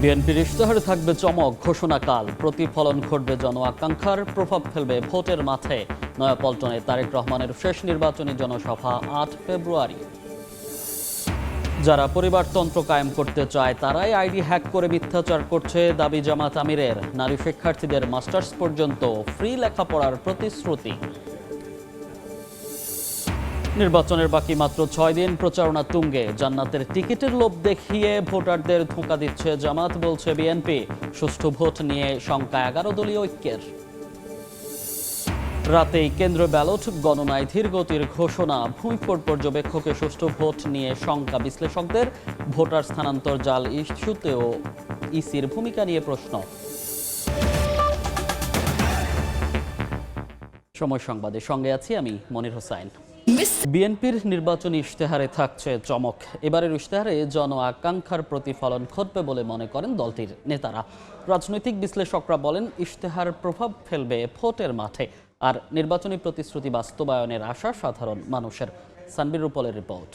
বিএনপির ইশতেহারে থাকবে চমক, ঘোষণাকাল, প্রতিফলন ঘটবে জন আকাঙ্ক্ষার, প্রভাব ফেলবে ভোটের মাঠে। নয়াপল্টনে তারেক রহমানের শেষ নির্বাচনী জনসভা ৮ ফেব্রুয়ারি। যারা পরিবারতন্ত্র কায়েম করতে চায় তারাই আইডি হ্যাক করে মিথ্যাচার করছে দাবি জামাত আমিরের। নারী শিক্ষার্থীদের মাস্টার্স পর্যন্ত ফ্রি লেখাপড়ার প্রতিশ্রুতি। নির্বাচনের বাকি মাত্র ৬ দিন, প্রচারণা তুঙ্গে। জান্নাতের টিকিটের লোভ দেখিয়ে ভোটারদের ধোঁকা দিচ্ছে জামাত, বলছে বিএনপি। সুষ্ঠু ভোট নিয়ে শঙ্কা ১১ দলীয় ঐক্যের। রাতেই কেন্দ্র ব্যালট গণনায় ধীর গতির ঘোষণা। ভূমিফোট পর্যবেক্ষকে সুষ্ঠু ভোট নিয়ে শঙ্কা বিশ্লেষকদের। ভোটার স্থানান্তর জাল ইস্যুতেও ইসির ভূমিকা নিয়ে প্রশ্ন। সময় সংবাদের সঙ্গে আছি আমি মনির হোসাইন। বিএনপির নির্বাচনী ইশতেহারে থাকছে চমক। এবারের ইশতেহারে জন আকাঙ্ক্ষার প্রতিফলন ঘটবে বলে মনে করেন দলটির নেতারা। রাজনৈতিক বিশ্লেষকরা বলেন ইশতেহার প্রভাব ফেলবে ভোটের মাঠে, আর নির্বাচনী প্রতিশ্রুতি বাস্তবায়নের আশা সাধারণ মানুষের। সানবির রূপলের রিপোর্ট।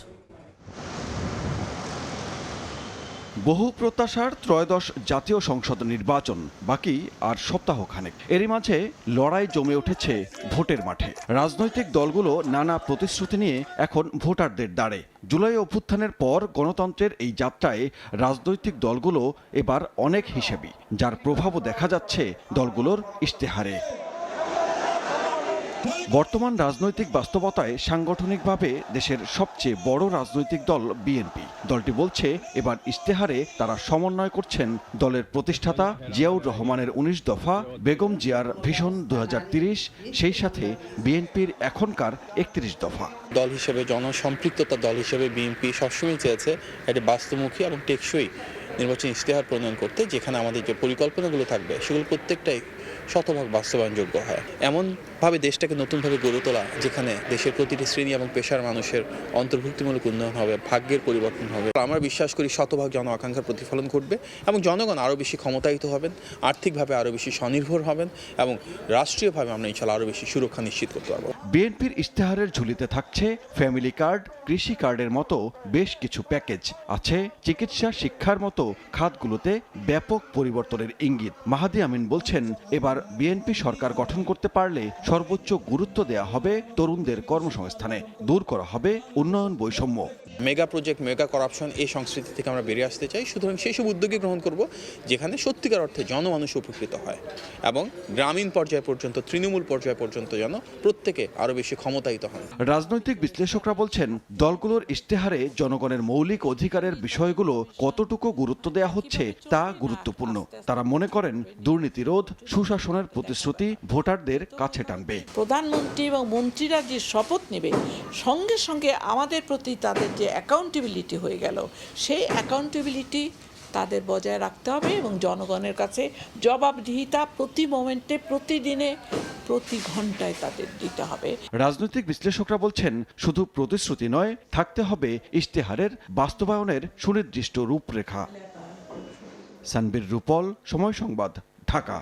বহু প্রত্যাশার ত্রয়োদশ জাতীয় সংসদ নির্বাচন বাকি আর সপ্তাহখানেক। এরই মাঝে লড়াই জমে উঠেছে ভোটের মাঠে। রাজনৈতিক দলগুলো নানা প্রতিশ্রুতি নিয়ে এখন ভোটারদের দ্বারে। জুলাই অভ্যুত্থানের পর গণতন্ত্রের এই যাত্রায় রাজনৈতিক দলগুলো এবার অনেক হিসেবি, যার প্রভাবও দেখা যাচ্ছে দলগুলোর ইশতেহারে। বর্তমান রাজনৈতিক বাস্তবতায় সাংগঠনিকভাবে দেশের সবচেয়ে বড় রাজনৈতিক দল বিএনপি। দলটি বলছে এবার ইশতেহারে তারা সমন্বয় করছেন দলের প্রতিষ্ঠাতা জিয়াউর রহমানের ১৯ দফা, বেগম জিয়ার ভিশন ২০৩০, সেই সাথে বিএনপির এখনকার ৩১ দফা। দল হিসেবে, জনসম্পৃক্ততা দল হিসেবে বিএনপি সবসময় চেয়েছে একটি বাস্তবমুখী এবং টেকসই নির্বাচনী ইশতেহার প্রণয়ন করতে, যেখানে আমাদের যে পরিকল্পনাগুলো থাকবে সেগুলো প্রত্যেকটাই শতভাগ বাস্তবায়নযোগ্য হয়। এমনভাবে দেশটাকে নতুনভাবে গড়ে তোলা, যেখানে দেশের প্রতিটি শ্রেণী এবং পেশার মানুষের অন্তর্ভুক্তিমূলক উন্নয়ন হবে, ভাগ্যের পরিবর্তন হবে। আমরা বিশ্বাস করি শতভাগ জন আকাঙ্ক্ষার প্রতিফলন ঘটবে এবং জনগণ আরও বেশি ক্ষমতায়িত হবেন, আর্থিকভাবে আরও বেশি স্বনির্ভর হবেন এবং রাষ্ট্রীয়ভাবে আমরা ইনশাআল্লাহ আরও বেশি সুরক্ষা নিশ্চিত করতে পারবো। বিএনপির ইশতেহারের ঝুলিতে থাকছে ফ্যামিলি কার্ড, কৃষি কার্ডের মতো বেশ কিছু প্যাকেজ আছে। চিকিৎসা, শিক্ষার মতো খাতগুলোতে ব্যাপক পরিবর্তনের ইঙ্গিত। মাহাদি আমিন বলছেন এবার বিএনপি সরকার গঠন করতে পারলে সর্বোচ্চ গুরুত্ব দেয়া হবে তরুণদের কর্মসংস্থানে, দূর করা হবে উন্নয়ন বৈষম্য। মেগা প্রজেক্ট, মেগা করাপশন, এই সংস্কৃতি থেকে আমরা বেরিয়ে আসতে চাই। সুতরাং সেই সব উদ্যোগে গ্রহণ করব যেখানে সত্যিকার অর্থে জনমানুষ উপকৃত হয় এবং গ্রামীণ পর্যায় পর্যন্ত, তৃণমূল পর্যায় পর্যন্ত যেন প্রত্যেকে আরও বেশি ক্ষমতায়িত হন। রাজনৈতিক বিশ্লেষকরা বলছেন দলগুলোর ইশতেহারে জনগণের মৌলিক অধিকারের বিষয়গুলো কতটুকু গুরুত্ব দেয়া হচ্ছে তা গুরুত্বপূর্ণ। তারা মনে করেন দুর্নীতি রোধ, সুশাসনের প্রতিশ্রুতি ভোটারদের কাছে টানবে। প্রধানমন্ত্রী এবং মন্ত্রীরা যে শপথ নেবে, সঙ্গে সঙ্গে আমাদের প্রতি তাদের যে অ্যাকাউন্টেবিলিটি হয়ে গেল, সেই অ্যাকাউন্টেবিলিটি তাদের বজায় রাখতে হবে এবং জনগণের কাছে জবাবদিহিতা প্রতি মোমেন্টে, প্রতিদিনে, প্রতি ঘন্টায় তাদের দিতে হবে। রাজনৈতিক বিশ্লেষকরা বলছেন শুধু প্রতিশ্রুতি নয়, থাকতে হবে ইশতেহারের বাস্তবায়নের সুনির্দিষ্ট রূপরেখা। সানবির রূপল, সময় সংবাদ, ঢাকা।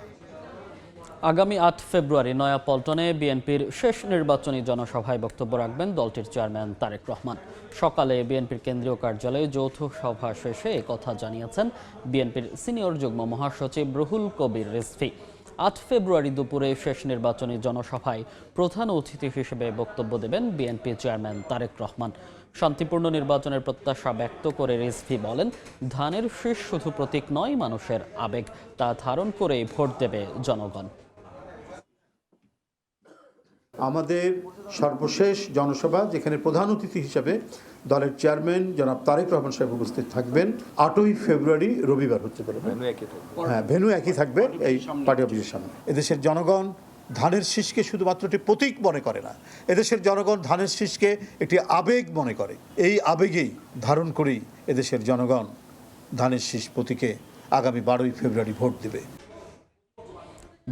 আগামী ৮ ফেব্রুয়ারি নয়াপল্টনে বিএনপির শেষ নির্বাচনী জনসভায় বক্তব্য রাখবেন দলটির চেয়ারম্যান তারেক রহমান। সকালে বিএনপির কেন্দ্রীয় কার্যালয়ে যৌথ সভা শেষে একথা জানিয়েছেন বিএনপির সিনিয়র যুগ্ম মহাসচিব রুহুল কবির রিজভী। ৮ ফেব্রুয়ারি দুপুরে শেষ নির্বাচনী জনসভায় প্রধান অতিথি হিসেবে বক্তব্য দেবেন বিএনপি চেয়ারম্যান তারেক রহমান। শান্তিপূর্ণ নির্বাচনের প্রত্যাশা ব্যক্ত করে রিজভী বলেন, ধানের শীষ শুধু প্রতীক নয়, মানুষের আবেগ। তা ধারণ করেই ভোট দেবে জনগণ। আমাদের সর্বশেষ জনসভা, যেখানে প্রধান অতিথি হিসেবে দলের চেয়ারম্যান জনাব তারেক রহমান সাহেব উপস্থিত থাকবেন, ৮ই ফেব্রুয়ারি রবিবার হচ্ছে। হ্যাঁ, ভেন্যু একই থাকবে, এই পার্টি অফিসের সামনে। এদেশের জনগণ ধানের শীষকে শুধুমাত্র একটি প্রতীক মনে করে না, এদেশের জনগণ ধানের শীষকে একটি আবেগ মনে করে। এই আবেগেই ধারণ করেই এদেশের জনগণ ধানের শীষ প্রতীকে আগামী ১২ই ফেব্রুয়ারি ভোট দেবে।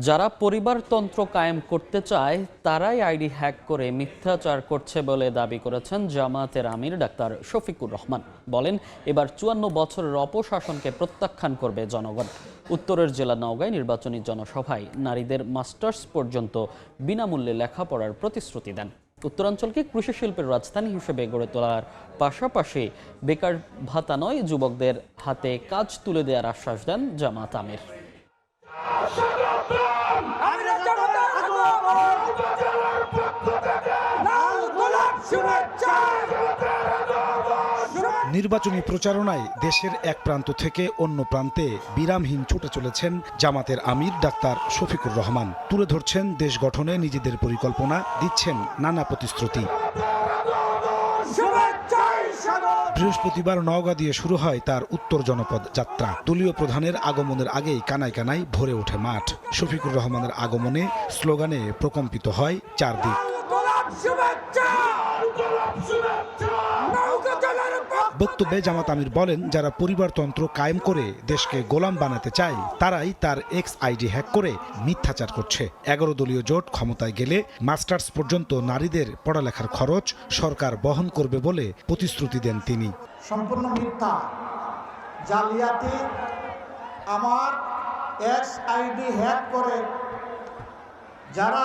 যারা পরিবারতন্ত্র কায়েম করতে চায় তারাই আইডি হ্যাক করে মিথ্যাচার করছে বলে দাবি করেছেন জামাতের আমির ডাক্তার শফিকুর রহমান। বলেন, এবার ৫৪ বছরের অপশাসনকে প্রত্যাখ্যান করবে জনগণ। উত্তরের জেলা নওগাঁয় নির্বাচনী জনসভায় নারীদের মাস্টার্স পর্যন্ত বিনামূল্যে লেখাপড়ার প্রতিশ্রুতি দেন। উত্তরাঞ্চলকে কৃষি শিল্পের রাজধানী হিসেবে গড়ে তোলার পাশাপাশি বেকার ভাতা নয়, যুবকদের হাতে কাজ তুলে দেওয়ার আশ্বাস দেন জামাত আমির। নির্বাচনী প্রচারণায় দেশের এক প্রান্ত থেকে অন্য প্রান্তে বিরামহীন ছুটে চলেছেন জামাতের আমির ডাক্তার শফিকুর রহমান। তুলে ধরছেন দেশ গঠনে নিজেদের পরিকল্পনা, দিচ্ছেন নানা প্রতিশ্রুতি। বৃহস্পতিবার নওগাঁ দিয়ে শুরু হয় তার উত্তর জনপদ যাত্রা। দলীয় প্রধানের আগমনের আগেই কানায় কানায় ভরে ওঠে মাঠ। শফিকুর রহমানের আগমনে স্লোগানে প্রকম্পিত হয় চারদিক। বক্তব্যে জামাত আমির বলেন, যারা পরিবারতন্ত্র কায়েম করে দেশকে গোলাম বানাতে চায় তারাই তার এক্স আইডি হ্যাক করে মিথ্যাচার করছে। 11 দলীয় জোট ক্ষমতায় গেলে মাস্টার্স পর্যন্ত নারীদের পড়ালেখার খরচ সরকার বহন করবে বলে প্রতিশ্রুতি দেন তিনি। সম্পূর্ণ মিথ্যা, জালিয়াতি। আমার এক্স আইডি হ্যাক করে যারা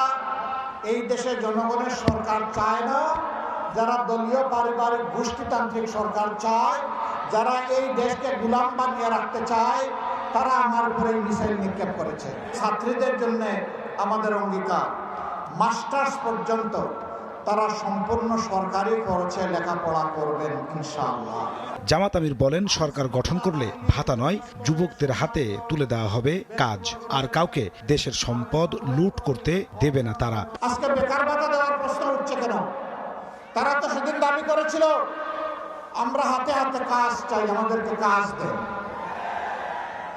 এই দেশে জনগণের সরকার চায় না, যারা দলীয় পারিবারিক গোষ্ঠীতান্ত্রিক সরকার চায়, যারা এই দেশকে গোলাম বানিয়ে রাখতে চায়, তারা আমার উপরে মিসাইল নিক্ষেপ করেছে। ছাত্রীদের জন্য আমাদের অঙ্গীকার, মাস্টার্স পর্যন্ত তারা সম্পূর্ণ সরকারি খরচে লেখাপড়া করবেন ইনশাআল্লাহ। জামাত আমির বলেন, সরকার গঠন করলে ভাতা নয়, যুবকদের হাতে তুলে দেওয়া হবে কাজ, আর কাউকে দেশের সম্পদ লুট করতে দেবে না তারা। আজকে বেকার ভাতা দেওয়ার প্রশ্ন উঠছে কেন? তারা তো সেদিন দাবি করেছিল আমরা হাতে হাতে কাজ চাই, আমাদেরকে কাজ দেন।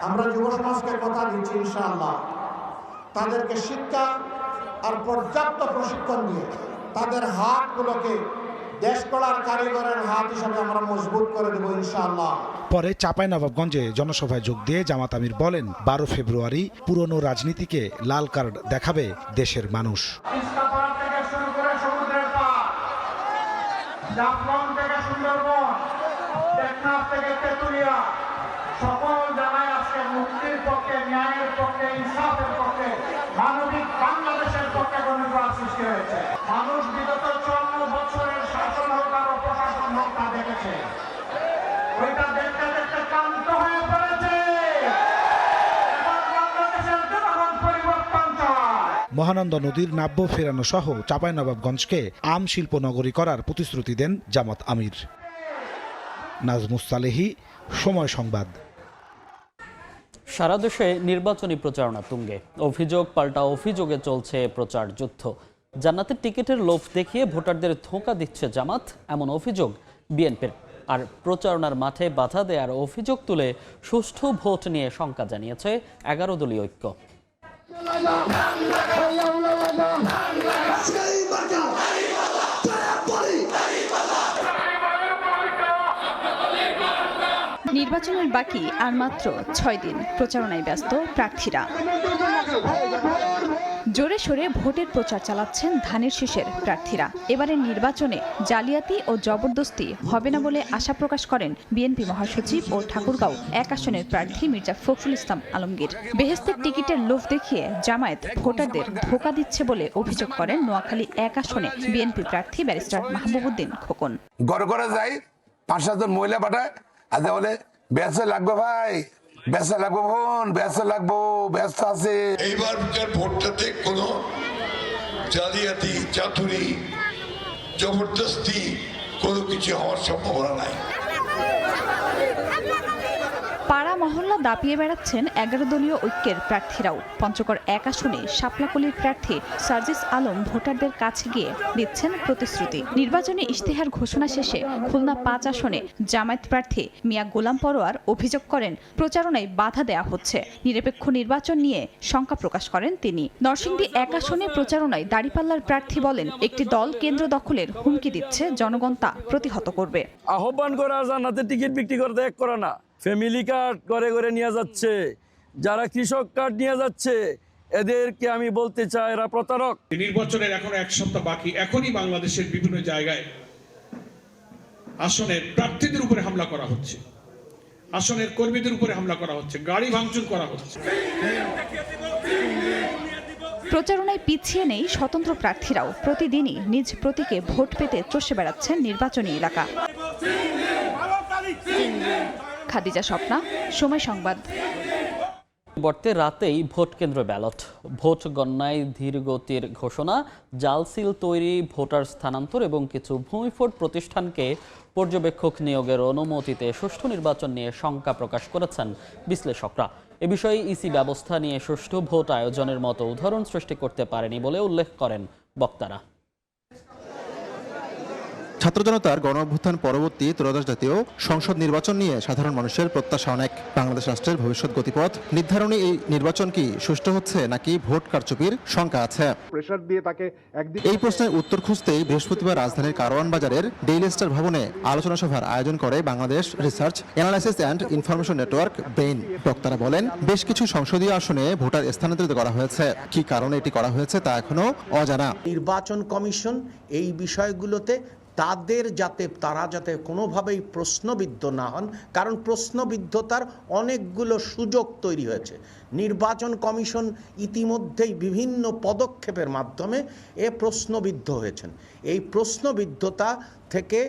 আমরা যুব সমাজকে কথা দিচ্ছি ইনশাআল্লাহ তাদেরকে শিক্ষা আর পর্যাপ্ত প্রশিক্ষণ দিয়ে তাদের হাতগুলোকে দেশ গড়ার কারিগরের হাত হিসাবে আমরা মজবুত করে দেব ইনশাআল্লাহ। পরে চাঁপাইনবাবগঞ্জে জনসভায় যোগ দিয়ে জামাত আমির বলেন, 12 ফেব্রুয়ারি পুরনো রাজনীতিকে লাল কার্ড দেখাবে দেশের মানুষ। জাফলং থেকে সুন্দরবন, টেকনাফ থেকে তেতুলিয়া, সকল জায়গায় আজকে মুক্তির পক্ষে, ন্যায়ের পক্ষে, ইনসাফের পক্ষে, মানবিক বাংলাদেশের পক্ষে গণবিভাগ সৃষ্টি হয়েছে। মানুষ বিগত 54 বছরের শাসন হোক আর অপশাসন হোক তা দেখেছে। ওইটা দেখতে দেখতে ক্লান্ত হয়ে পড়েছে। এবার বাংলাদেশের জনগণ পরিবর্তন চায়। মহানন্দা নদীর নাব্য ফেরানো সহ চাঁপাইনবাবগঞ্জকে আম শিল্প নগরী করার প্রতিশ্রুতি দেন জামাত আমির। নাজমুস সালেহী, সময় সংবাদ। সারা দেশে নির্বাচনী প্রচারণা তুঙ্গে, অভিযোগ পাল্টা অভিযোগে চলছে প্রচার যুদ্ধ। জান্নাতের টিকিটের লোভ দেখিয়ে ভোটারদের ধোঁকা দিচ্ছে জামাত, এমন অভিযোগ বিএনপির। আর প্রচারণার মাঠে বাধা দেওয়ার অভিযোগ তুলে সুষ্ঠু ভোট নিয়ে শঙ্কা জানিয়েছে 11 দলীয় ঐক্য। নির্বাচনের বাকি আর মাত্র 6 দিন, প্রচারণায় ব্যস্ত প্রার্থীরা। জোরে সোরে ভোটের প্রচার চালাচ্ছেন ধানের শীষের প্রার্থীরা। এবারের নির্বাচনে জালিয়াতি ও জবরদস্তি হবে না বলে আশা প্রকাশ করেন বিএনপি মহাসচিব ও ঠাকুরগাঁও 1 আসনের প্রার্থী মির্জা ফখরুল ইসলাম আলমগীর। বেহেশতের টিকিটের লোভ দেখিয়ে জামায়াত ভোটারদের ধোঁকা দিচ্ছে বলে অভিযোগ করেন নোয়াখালী 1 আসনে বিএনপি প্রার্থী ব্যারিস্টার মাহবুবউদ্দিন খোকন। ঘরে ঘরে যাই, 5-7 জন মহিলা পাঠায়, আজ বলে ব্যস্ত লাগবে ভাই, ব্যস্ত লাগবো বোন, ব্যস্ত লাগবো, ব্যস্ত আছে। এইবার ভোটটাতে কোনো জালিয়াতি, চাতুরি, জবরদস্তি কোনো কিছু হওয়ার সম্ভাবনা নাই। পাড়া মহল্লা দাপিয়ে বেড়াচ্ছেন 11 দলীয় ঐক্যের প্রার্থীরাও। পঞ্চগড় 1 আসনে শাপলাকলির প্রার্থী সার্জিস আলম ভোটারদের কাছে গিয়ে দিচ্ছেন প্রতিশ্রুতি। নির্বাচনী ইশতেহার ঘোষণা শেষে খুলনা 5 আসনে জামায়াত প্রার্থী মিয়া গোলাম পরোয়ার অভিযোগ করেন প্রচারণায় বাধা দেয়া হচ্ছে। নিরপেক্ষ নির্বাচন নিয়ে শঙ্কা প্রকাশ করেন তিনি। নরসিংদী 1 আসনে প্রচারণায় দাড়িপাল্লার প্রার্থী বলেন, একটি দল কেন্দ্র দখলের হুমকি দিচ্ছে, জনগণ তা প্রতিহত করবে। আহ্বান করা জান্নাতের টিকিট বিক্রি করতে এক করা না, ফ্যামিলি কার্ড ঘরে ঘরে নিয়ে যাচ্ছে, যারা কৃষক কার্ড নিয়ে যাচ্ছে এদেরকে আমি বলতে চাই এরা প্রতারক। নির্বাচনের এখনো 1 সপ্তাহ বাকি, এখনই বাংলাদেশের বিভিন্ন জায়গায় আসনের প্রার্থীদের উপরে হামলা করা হচ্ছে, আসনের কর্মীদের উপরে হামলা করা হচ্ছে, গাড়ি ভাঙচুর করা হচ্ছে। প্রচারণায় পিছিয়ে নেই স্বতন্ত্র প্রার্থীরাও। প্রতিদিনই নিজ প্রতীকে ভোট পেতে চষে বেড়াচ্ছেন নির্বাচনী এলাকা। খাদিজা স্বপ্না, সময় সংবাদ। পরিবর্তে রাতেই ভোট কেন্দ্র ব্যালট, ভোট গণনায় ধীরগতির ঘোষণা, জাল সিল তৈরি, ভোটার স্থানান্তর এবং কিছু ভূমিফোট প্রতিষ্ঠানকে পর্যবেক্ষক নিয়োগের অনুমতিতে সুষ্ঠু নির্বাচন নিয়ে শঙ্কা প্রকাশ করেছেন বিশ্লেষকরা। এ বিষয়ে ইসি ব্যবস্থা নিয়ে সুষ্ঠু ভোট আয়োজনের মতো উদাহরণ সৃষ্টি করতে পারেনি বলে উল্লেখ করেন বক্তারা। ছাত্র জনতার গণ অভ্যুত্থান পরবর্তী ত্রয়োদশ জাতীয় সংসদ নির্বাচন নিয়ে সাধারণ মানুষের প্রত্যাশা অনেক। বাংলাদেশ রাষ্ট্রের ভবিষ্যৎ গতিপথ নির্ধারণী এই নির্বাচন কি সুষ্ঠু হচ্ছে নাকি ভোট কারচুপির শঙ্কা আছে? এই প্রশ্নের উত্তর খুঁজতেই বৃহস্পতিবার রাজধানীর কারওয়ান বাজারের ডেইলি স্টার ভবনে আলোচনা সভার আয়োজন করে Bangladesh research analysis and information network brain. বক্তারা বলেন, বেশ কিছু সংসদীয় আসনে ভোটার স্থানান্তরিত করা হয়েছে। কি কারণে এটি করা হয়েছে তা এখনো অজানা। নির্বাচন কমিশন এই বিষয়গুলোতে তারা যাতে কোনোভাবেই প্রশ্নবিদ্ধ না হন, কারণ প্রশ্নবিদ্ধতার অনেকগুলো সুযোগ তৈরি হয়েছে। নির্বাচন কমিশন ইতিমধ্যেই বিভিন্ন পদক্ষেপের মাধ্যমে প্রশ্নবিদ্ধ হয়েছেন। এই প্রশ্নবিদ্ধতা থেকে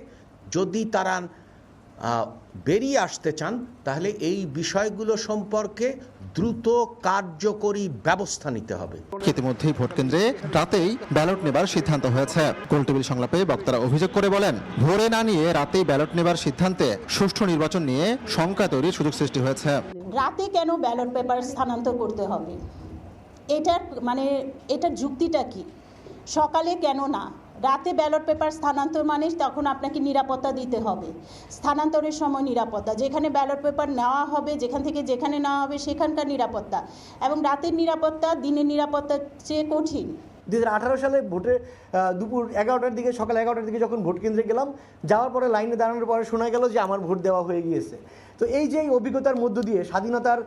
যদি তারা বেরিয়ে আসতে চান তাহলে এই বিষয়গুলো সম্পর্কে দ্রুত কার্যকরী ব্যবস্থা নিতে হবে। ইতিমধ্যেই ভোট কেন্দ্রে রাতেই ব্যালট নেবার সিদ্ধান্ত হয়েছে। গোলটেবিল সংলাপে বক্তারা অভিযোগ করে বলেন, ভোরে না নিয়ে রাতেই ব্যালট নেবার সিদ্ধান্তে সুষ্ঠু নির্বাচন নিয়ে শঙ্কা তৈরির সুযোগ সৃষ্টি হয়েছে। রাতে কেন ব্যালট পেপার স্থানান্তর করতে হবে? এটার যুক্তিটা কি? সকালে কেন না? রাতে ব্যালট পেপার স্থানান্তর মানে তখন আপনাকে নিরাপত্তা দিতে হবে। স্থানান্তরের সময় নিরাপত্তা, যেখানে ব্যালট পেপার নেওয়া হবে, যেখানে নেওয়া হবে সেখানকার নিরাপত্তা, এবং রাতের নিরাপত্তা দিনের নিরাপত্তার চেয়ে কঠিন। 2018 সালে ভোটে দুপুর 11টার দিকে, সকাল 11টার দিকে যখন ভোট কেন্দ্রে গেলাম, যাওয়ার পরে লাইনে দাঁড়ানোর পরে শোনা গেল যে আমার ভোট দেওয়া হয়ে গিয়েছে। তো এই যে অভিজ্ঞতার মধ্য দিয়ে স্বাধীনতার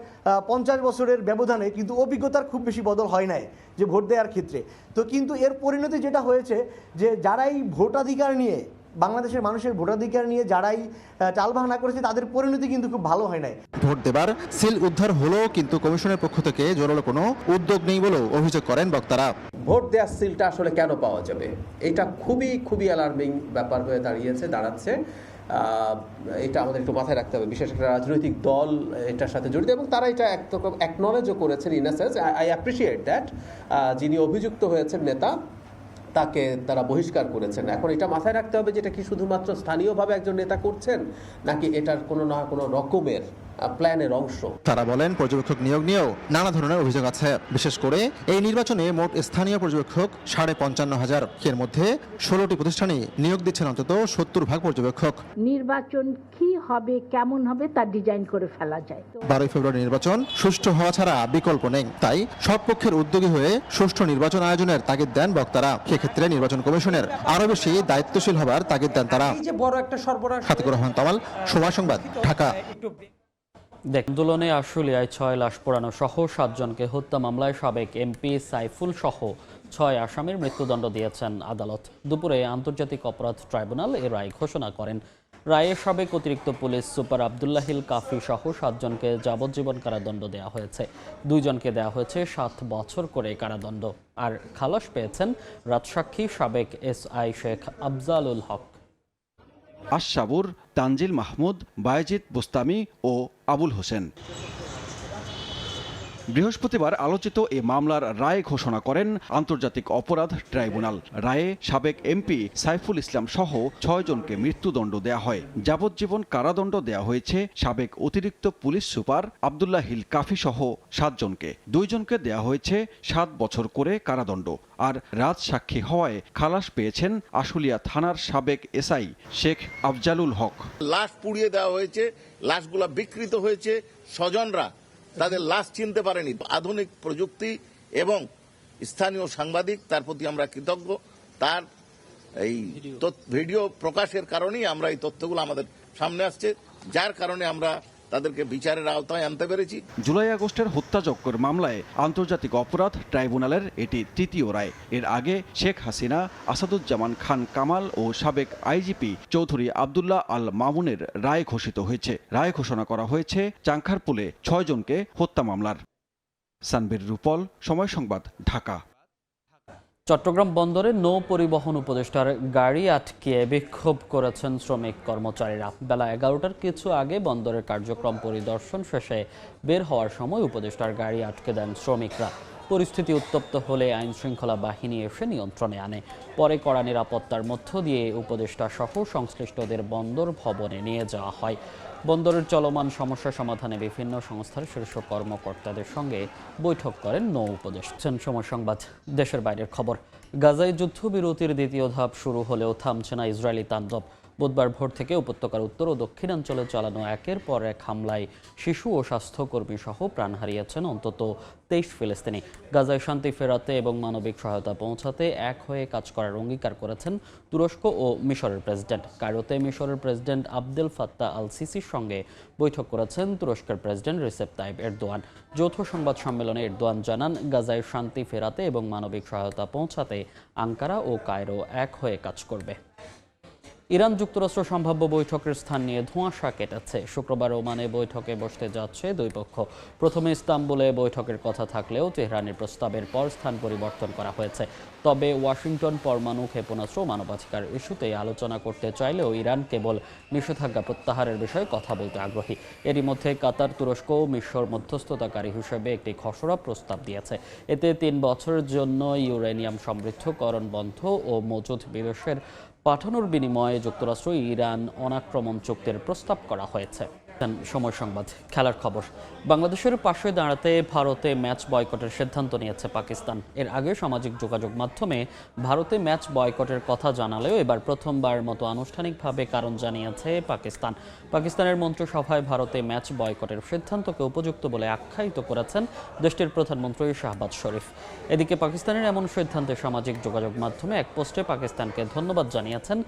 50 বছরের ব্যবধানে কিন্তু অভিজ্ঞতার খুব বেশি বদল হয় নাই যে ভোট দেওয়ার ক্ষেত্রে। তো কিন্তু এর পরিণতি যেটা হয়েছে যে যারাই ভোটাধিকার নিয়ে, বাংলাদেশের মানুষের ভোটাধিকার নিয়ে যারাই টালবাহানা করেছে তাদের পরিণতি কিন্তু খুব ভালো হয় নাই। ভোট দেবার সিল উদ্ধার হলো, কিন্তু কমিশনের পক্ষ থেকে জোরালো কোনো উদ্যোগ নেই বলেও অভিযোগ করেন বক্তারা। ভোট দেওয়ার সিলটা আসলে কেন পাওয়া যাবে? এটা খুবই অ্যালার্মিং ব্যাপার হয়ে দাঁড়াচ্ছে। এটা আমাদের একটু মাথায় রাখতে হবে। বিশেষ একটা রাজনৈতিক দল এটার সাথে জড়িত এবং তারা এটা একরকম অ্যাকনলেজও করেছেন। In a sense I appreciate that. যিনি অভিযুক্ত হয়েছেন নেতা, তাকে তারা বহিষ্কার করেছেন। এখন এটা মাথায় রাখতে হবে যে এটা কি শুধুমাত্র স্থানীয়ভাবে একজন নেতা করছেন নাকি এটার কোনো না কোনো রকমের প্ল্যানের অংশ। তারা বলেন, পর্যবেক্ষক নিয়োগ নিয়েও নানা ধরনের অভিযোগ আছে। বিশেষ করে এই নির্বাচনে মোট স্থানীয় পর্যবেক্ষক 55,500, এর মধ্যে 16টি প্রতিষ্ঠানই নিয়োগ দিচ্ছেন অন্তত 70% পর্যবেক্ষক। নির্বাচন কি হবে, কেমন হবে তা ডিজাইন করে ফেলা যায়। 12 ফেব্রুয়ারি নির্বাচন সুষ্ঠু হওয়া ছাড়া বিকল্প নেই। তাই সব পক্ষের উদ্যোগী হয়ে সুষ্ঠু নির্বাচন আয়োজনের তাগিদ দেন বক্তারা। সেক্ষেত্রে নির্বাচন কমিশনের আরো বেশি দায়িত্বশীল হবার তাগিদ দেন তারা। খাতিকুর রহমান তামাল, সময় সংবাদ, ঢাকা। আন্দোলনে আশুলিয়ায় 6 লাশ পোড়ানো সহ 7 জনকে হত্যা মামলায় সাবেক এমপি সাইফুল সহ 6 আসামির মৃত্যুদণ্ড দিয়েছেন আদালত। দুপুরে আন্তর্জাতিক অপরাধ ট্রাইব্যুনাল এ রায় ঘোষণা করেন। রায়ে সাবেক অতিরিক্ত পুলিশ সুপার আবদুল্লাহিল কাফি সহ 7 জনকে যাবজ্জীবন কারাদণ্ড দেওয়া হয়েছে। 2 জনকে দেওয়া হয়েছে 7 বছর করে কারাদণ্ড। আর খালাস পেয়েছেন রাজসাক্ষী সাবেক এসআই শেখ আফজালুল হক। আশরাফুর, তানজিল মাহমুদ, বায়েজিদ বুস্তামি ও আবুল হোসেন। বৃহস্পতিবার আলোচিত এ মামলার রায় ঘোষণা করেন আন্তর্জাতিক অপরাধ ট্রাইব্যুনাল। রায়ে সাবেক এমপি সাইফুল ইসলাম সহ 6 জনকে মৃত্যুদণ্ড দেয়া হয়। যাবজ্জীবন কারাদণ্ড দেয়া হয়েছে সাবেক অতিরিক্ত পুলিশ সুপার আবদুল্লাহিল কাফি সহ 7 জনকে। 2 জনকে দেয়া হয়েছে 7 বছর করে কারাদণ্ড। আর রাজসাক্ষী হওয়ায় খালাস পেয়েছেন আশুলিয়া থানার সাবেক এসআই শেখ আফজালুল হক। লাশ পুড়িয়ে দেওয়া হয়েছে, লাশগুলা বিকৃত হয়েছে, স্বজনরা তাদের লাশ চিনতে পারেনি। আধুনিক প্রযুক্তি এবং স্থানীয় সাংবাদিক, তার প্রতি আমরা কৃতজ্ঞ। তার এই ভিডিও প্রকাশের কারণেই আমরা এই তথ্যগুলো আমাদের সামনে আসছে, যার কারণে আমরা তাদেরকে বিচারের আওতায় আনতে পেরেছি। জুলাই আগস্টের হত্যাযজ্ঞের মামলায় আন্তর্জাতিক অপরাধ ট্রাইব্যুনালের এটি 3য় রায়। এর আগে শেখ হাসিনা, আসাদুজ্জামান খান কামাল ও সাবেক আইজিপি চৌধুরী আবদুল্লাহ আল মামুনের রায় ঘোষিত হয়েছে। রায় ঘোষণা করা হয়েছে চাংখারপুলে 6 জনকে হত্যা মামলার। সানবীর রূপল, সময় সংবাদ, ঢাকা। চট্টগ্রাম বন্দরে নৌ পরিবহন উপদেষ্টার গাড়ি আটকে বিক্ষোভ করেছেন শ্রমিক কর্মচারীরা। বেলা 11টার কিছু আগে বন্দরের কার্যক্রম পরিদর্শন শেষে বের হওয়ার সময় উপদেষ্টার গাড়ি আটকে দেন শ্রমিকরা। পরিস্থিতি উত্তপ্ত হলে আইন শৃঙ্খলা বাহিনী এসে নিয়ন্ত্রণে আনে। পরে কড়া নিরাপত্তার মধ্য দিয়ে উপদেষ্টা সহ সংশ্লিষ্টদের বন্দর ভবনে নিয়ে যাওয়া হয়। বন্দরের চলমান সমস্যা সমাধানে বিভিন্ন সংস্থার শীর্ষ কর্মকর্তাদের সঙ্গে বৈঠক করেন নৌ উপদেষ্টা। সময় সংবাদ, দেশের বাইরের খবর। গাজায় যুদ্ধবিরতির দ্বিতীয় ধাপ শুরু হলেও থামছে না ইসরায়েলি তাণ্ডব। বুধবার ভোর থেকে উপত্যকার উত্তর ও দক্ষিণাঞ্চলে চালানো একের পর এক হামলায় শিশু ও স্বাস্থ্যকর্মী সহ প্রাণ হারিয়েছেন অন্তত 23 ফিলিস্তিনি। গাজায় শান্তি ফেরাতে এবং মানবিক সহায়তা পৌঁছাতে এক হয়ে কাজ করার অঙ্গীকার করেছেন তুরস্ক ও মিশরের প্রেসিডেন্ট। কায়রোতে মিশরের প্রেসিডেন্ট আবদেল ফাত্তাহ আল সিসির সঙ্গে বৈঠক করেছেন তুরস্কের প্রেসিডেন্ট রিসেপ তাইব এরদোয়ান। যৌথ সংবাদ সম্মেলনে এরদোয়ান জানান, গাজায় শান্তি ফেরাতে এবং মানবিক সহায়তা পৌঁছাতে আঙ্কারা ও কায়রো এক হয়ে কাজ করবে। ইরান যুক্তরাষ্ট্র সম্ভাব্য বৈঠকের স্থান নিয়ে ধোঁয়াশা কেটেছে। শুক্রবার ওমানে বৈঠকে বসতে যাচ্ছে দুই পক্ষ। প্রথমে ইস্তাম্বুলে বৈঠকের কথা থাকলেও তেহরানের প্রস্তাবের পর স্থান পরিবর্তন করা হয়েছে। তবে ওয়াশিংটন পরমাণু ক্ষেপণাস্ত্র মানবাধিকার ইস্যুতে আলোচনা করতে চাইলেও ইরান কেবল নিষেধাজ্ঞা প্রত্যাহারের বিষয়ে কথা বলতে আগ্রহী। এরই মধ্যে কাতার, তুরস্ক ও মিশর মধ্যস্থতাকারী হিসেবে একটি খসড়া প্রস্তাব দিয়েছে। এতে 3 বছরের জন্য ইউরেনিয়াম সমৃদ্ধকরণ বন্ধ ও মজুদ বিদেশের পাঠানোর বিনিময়ে যুক্তরাষ্ট্র ইরান অনাক্রমণ চুক্তির প্রস্তাব করা হয়েছে। সময় সংবাদ, খেলার খবর। বাংলাদেশের পাশে দাঁড়াতে ভারতে ম্যাচ বয়কটের সিদ্ধান্ত নিয়েছে পাকিস্তান। এর আগে সামাজিক যোগাযোগ মাধ্যমে ভারতে ম্যাচ বয়কটের কথা জানালেও এবার প্রথমবার মতো আনুষ্ঠানিকভাবে কারণ জানিয়েছে পাকিস্তান। পাকিস্তানের মন্ত্রিসভায় ভারতে ম্যাচ বয়কটের সিদ্ধান্তকে উপযুক্ত বলে আখ্যায়িত করেছেন দেশটির প্রধানমন্ত্রী শাহবাজ শরীফ। এদিকে পাকিস্তানের এমন সিদ্ধান্তে সামাজিক যোগাযোগ মাধ্যমে এক পোস্টে পাকিস্তানকে ধন্যবাদ জানিয়েছেন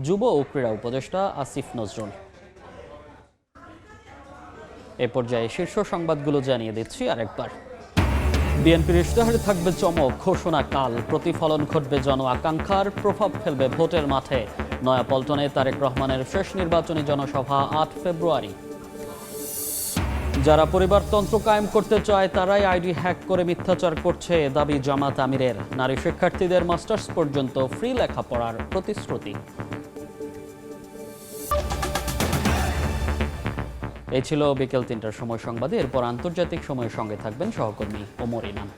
যুব ও ক্রীড়া উপদেষ্টা আসিফ নজরুল। এ পর্যায়ে শীর্ষ সংবাদগুলো জানিয়ে দিচ্ছি আরেকবার। বিএনপির ইশতেহারে থাকবে চমক, ঘোষণা কাল। প্রতিফলন ঘটবে জন আকাঙ্ক্ষার, প্রভাব ফেলবে ভোটের মাঠে। নয়াপল্টনে তারেক রহমানের শেষ নির্বাচনী জনসভা 8 ফেব্রুয়ারি। যারা পরিবারতন্ত্র কায়েম করতে চায় তারাই আইডি হ্যাক করে মিথ্যাচার করছে, দাবি জামাত আমিরের। নারী শিক্ষার্থীদের মাস্টার্স পর্যন্ত ফ্রি লেখাপড়ার প্রতিশ্রুতি। এই ছিল বিকেল 3টার সময় সংবাদে। এরপর আন্তর্জাতিক সময়ের সঙ্গে থাকবেন সহকর্মী ওমর ইনাম।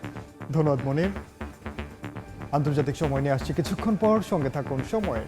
ধন্যবাদ মনির। আন্তর্জাতিক সময় নিয়ে আসছি কিছুক্ষণ পর, সঙ্গে থাকুন সময়ের।